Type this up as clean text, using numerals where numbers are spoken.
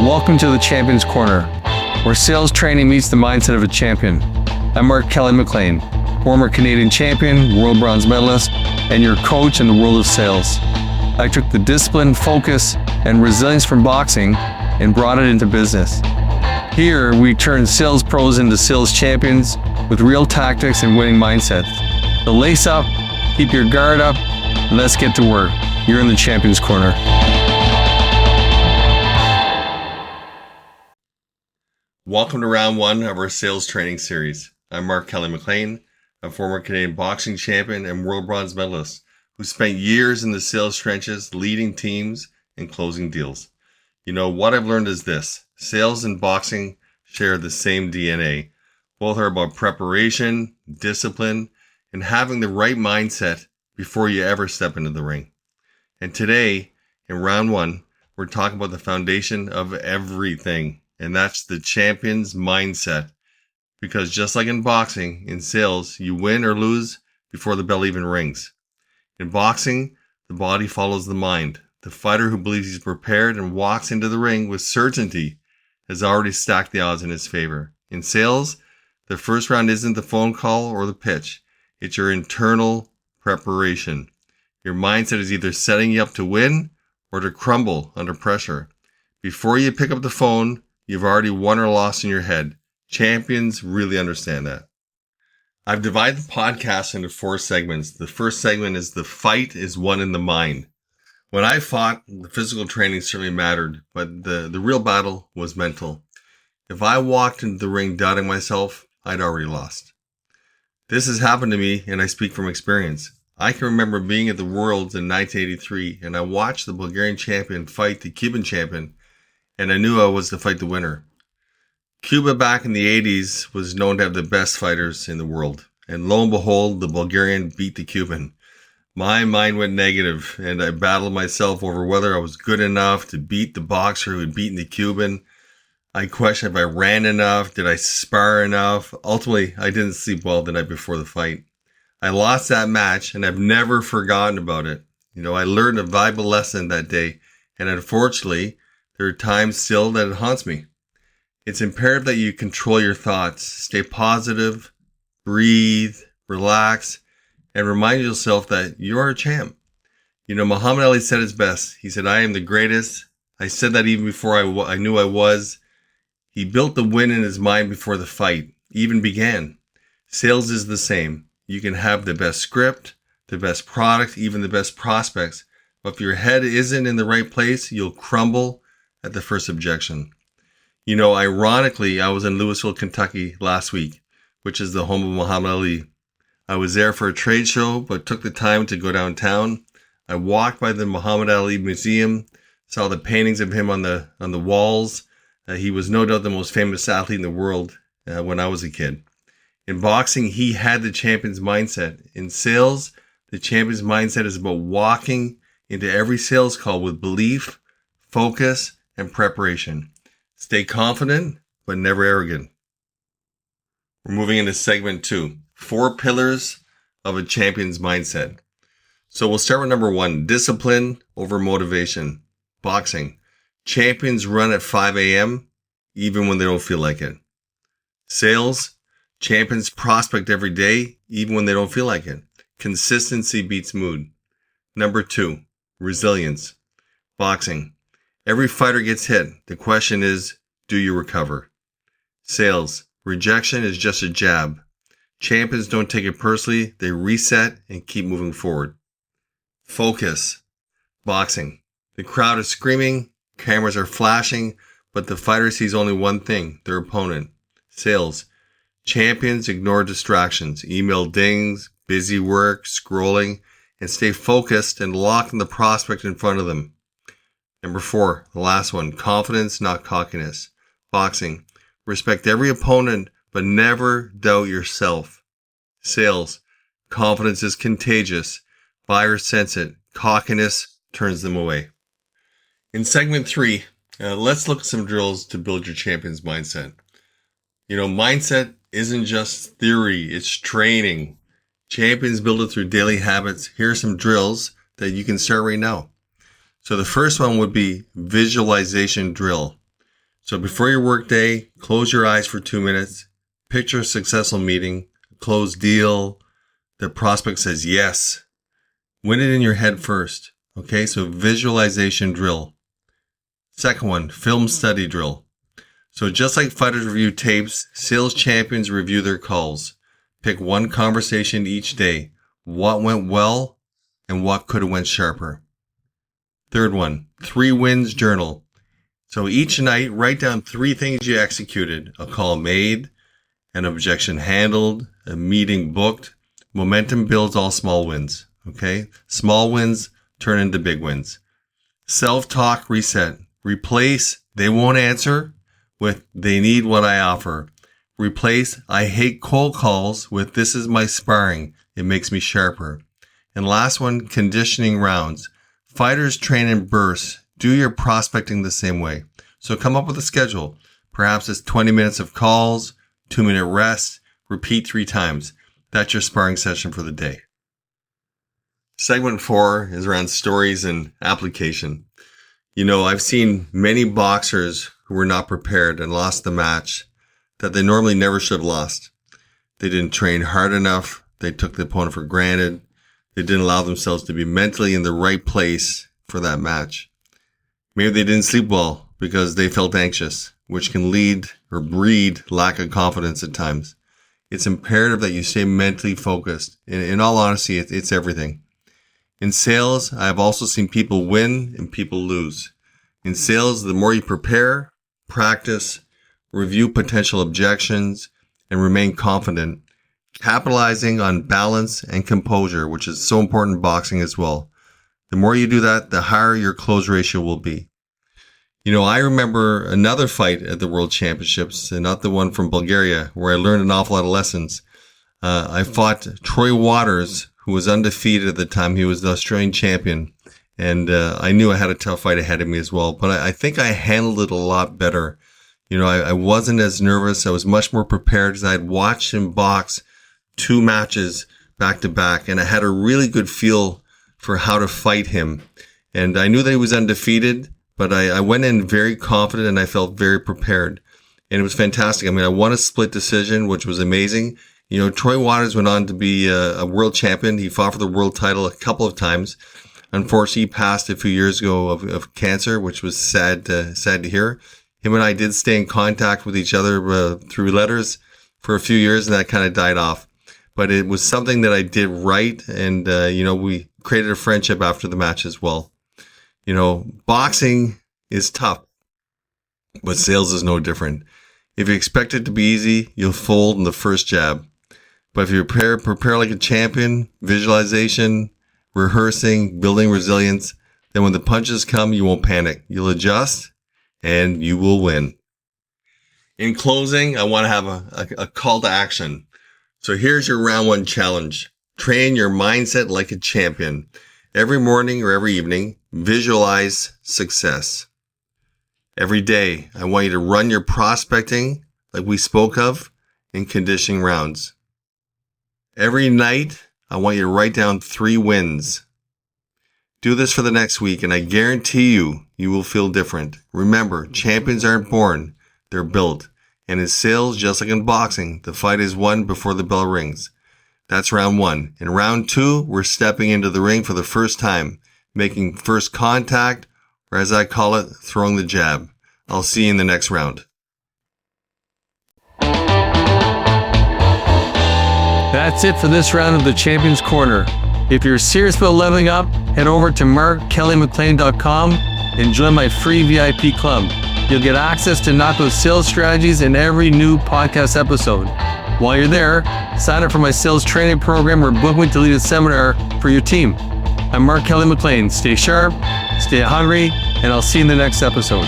Welcome to the Champion's Corner, where sales training meets the mindset of a champion. I'm Mark Kelly McLean, former Canadian champion, world bronze medalist, and your coach in the world of sales. I took the discipline, focus, and resilience from boxing and brought it into business. Here, we turn sales pros into sales champions with real tactics and winning mindsets. So lace up, keep your guard up, and let's get to work. You're in the Champion's Corner. Welcome to round one of our sales training series. I'm Mark Kelly McLean, a former Canadian boxing champion and world bronze medalist who spent years in the sales trenches leading teams and closing deals. You know, what I've learned is this: sales and boxing share the same DNA. Both are about preparation, discipline, and having the right mindset before you ever step into the ring. And today, in round one, we're talking about the foundation of everything, and that's the champion's mindset. Because just like in boxing, in sales, you win or lose before the bell even rings. In boxing, the body follows the mind. The fighter who believes he's prepared and walks into the ring with certainty has already stacked the odds in his favor. In sales, the first round isn't the phone call or the pitch. It's your internal preparation. Your mindset is either setting you up to win or to crumble under pressure. Before you pick up the phone, you've already won or lost in your head. Champions really understand that. I've divided the podcast into 4 segments. The first segment is the fight is won in the mind. When I fought, the physical training certainly mattered, but the real battle was mental. If I walked into the ring doubting myself, I'd already lost. This has happened to me, and I speak from experience. I can remember being at the Worlds in 1983, and I watched the Bulgarian champion fight the Cuban champion, and I knew I was to fight the winner. Cuba back in the 80s was known to have the best fighters in the world, and lo and behold, the Bulgarian beat the Cuban. My mind went negative, and I battled myself over whether I was good enough to beat the boxer who had beaten the Cuban. I questioned if I ran enough, did I spar enough. Ultimately, I didn't sleep well the night before the fight. I lost that match, and I've never forgotten about it. You know, I learned a valuable lesson that day, and unfortunately, there are times still that it haunts me. It's imperative that you control your thoughts, stay positive, breathe, relax, and remind yourself that you are a champ. You know, Muhammad Ali said it best. He said, "I am the greatest." I said that even before I knew I was. He built the win in his mind before the fight even began. Sales is the same. You can have the best script, the best product, even the best prospects. But if your head isn't in the right place, you'll crumble at the first objection. You know, ironically, I was in Louisville, Kentucky last week, which is the home of Muhammad Ali. I was there for a trade show, but took the time to go downtown. I walked by the Muhammad Ali Museum, saw the paintings of him on the walls. He was no doubt the most famous athlete in the world when I was a kid. In boxing, he had the champion's mindset. In sales, the champion's mindset is about walking into every sales call with belief, focus, and preparation. Stay confident, but never arrogant. We're moving into segment 2, 4 pillars of a champion's mindset. So we'll start with number 1, discipline over motivation. Boxing. Champions run at 5 a.m. even when they don't feel like it. Sales. Champions prospect every day, even when they don't feel like it. Consistency beats mood. Number 2, resilience. Boxing. Every fighter gets hit. The question is, do you recover? Sales. Rejection is just a jab. Champions don't take it personally. They reset and keep moving forward. Focus. Boxing. The crowd is screaming, cameras are flashing, but the fighter sees only one thing, their opponent. Sales. Champions ignore distractions, email dings, busy work, scrolling, and stay focused and lock in the prospect in front of them. Number 4, the last one, confidence, not cockiness. Boxing. Respect every opponent, but never doubt yourself. Sales. Confidence is contagious. Buyers sense it. Cockiness turns them away. In segment 3, let's look at some drills to build your champion's mindset. You know, mindset isn't just theory, it's training. Champions build it through daily habits. Here are some drills that you can start right now. So the first one would be visualization drill. So before your workday, close your eyes for 2 minutes. Picture a successful meeting, a closed deal. The prospect says yes. Win it in your head first. Okay, so visualization drill. Second one, film study drill. So just like fighters review tapes, sales champions review their calls. Pick one conversation each day. What went well and what could have went sharper. Third one, 3 wins journal. So each night, write down 3 things you executed. A call made, an objection handled, a meeting booked. Momentum builds all small wins. Okay? Small wins turn into big wins. Self-talk reset. Replace they won't answer with they need what I offer. Replace I hate cold calls with this is my sparring. It makes me sharper. And last one, conditioning rounds. Fighters train in bursts. Do your prospecting the same way. So come up with a schedule. Perhaps it's 20 minutes of calls, 2-minute rest, repeat 3 times. That's your sparring session for the day. Segment 4 is around stories and application. I've seen many boxers who were not prepared and lost the match that they normally never should have lost. They didn't train hard enough. They took the opponent for granted. They didn't allow themselves to be mentally in the right place for that match. Maybe they didn't sleep well because they felt anxious, which can lead or breed lack of confidence at times. It's imperative that you stay mentally focused. In all honesty, it's everything. In sales, I've also seen people win and people lose. In sales, the more you prepare, practice, review potential objections, and remain confident, capitalizing on balance and composure, which is so important in boxing as well. The more you do that, the higher your close ratio will be. I remember another fight at the World Championships, and not the one from Bulgaria, where I learned an awful lot of lessons. I fought Troy Waters, who was undefeated at the time. He was the Australian champion, and I knew I had a tough fight ahead of me as well. But I think I handled it a lot better. I wasn't as nervous. I was much more prepared because I had watched him box 2 matches back to back, and I had a really good feel for how to fight him. And I knew that he was undefeated, but I went in very confident and I felt very prepared. And it was fantastic. I won a split decision, which was amazing. Troy Waters went on to be a world champion. He fought for the world title a couple of times. Unfortunately, he passed a few years ago of cancer, which was sad to hear. Him and I did stay in contact with each other through letters for a few years, and that kind of died off. But it was something that I did right, and we created a friendship after the match as well. Boxing is tough, but sales is no different. If you expect it to be easy, you'll fold in the first jab. But if you prepare like a champion, visualization, rehearsing, building resilience, then when the punches come, you won't panic. You'll adjust, and you will win. In closing, I want to have a call to action. So here's your round 1 challenge. Train your mindset like a champion. Every morning or every evening, visualize success. Every day, I want you to run your prospecting, like we spoke of, in conditioning rounds. Every night, I want you to write down 3 wins. Do this for the next week, and I guarantee you will feel different. Remember, champions aren't born, they're built. And in sales, just like in boxing, the fight is won before the bell rings. That's round 1. In round 2, we're stepping into the ring for the first time, making first contact, or as I call it, throwing the jab. I'll see you in the next round. That's it for this round of the Champions Corner. If you're serious about leveling up, head over to markkellymclean.com and join my free VIP club. You'll get access to knockout sales strategies in every new podcast episode. While you're there, sign up for my sales training program or book me to lead a seminar for your team. I'm Mark Kelly McLean. Stay sharp, stay hungry, and I'll see you in the next episode.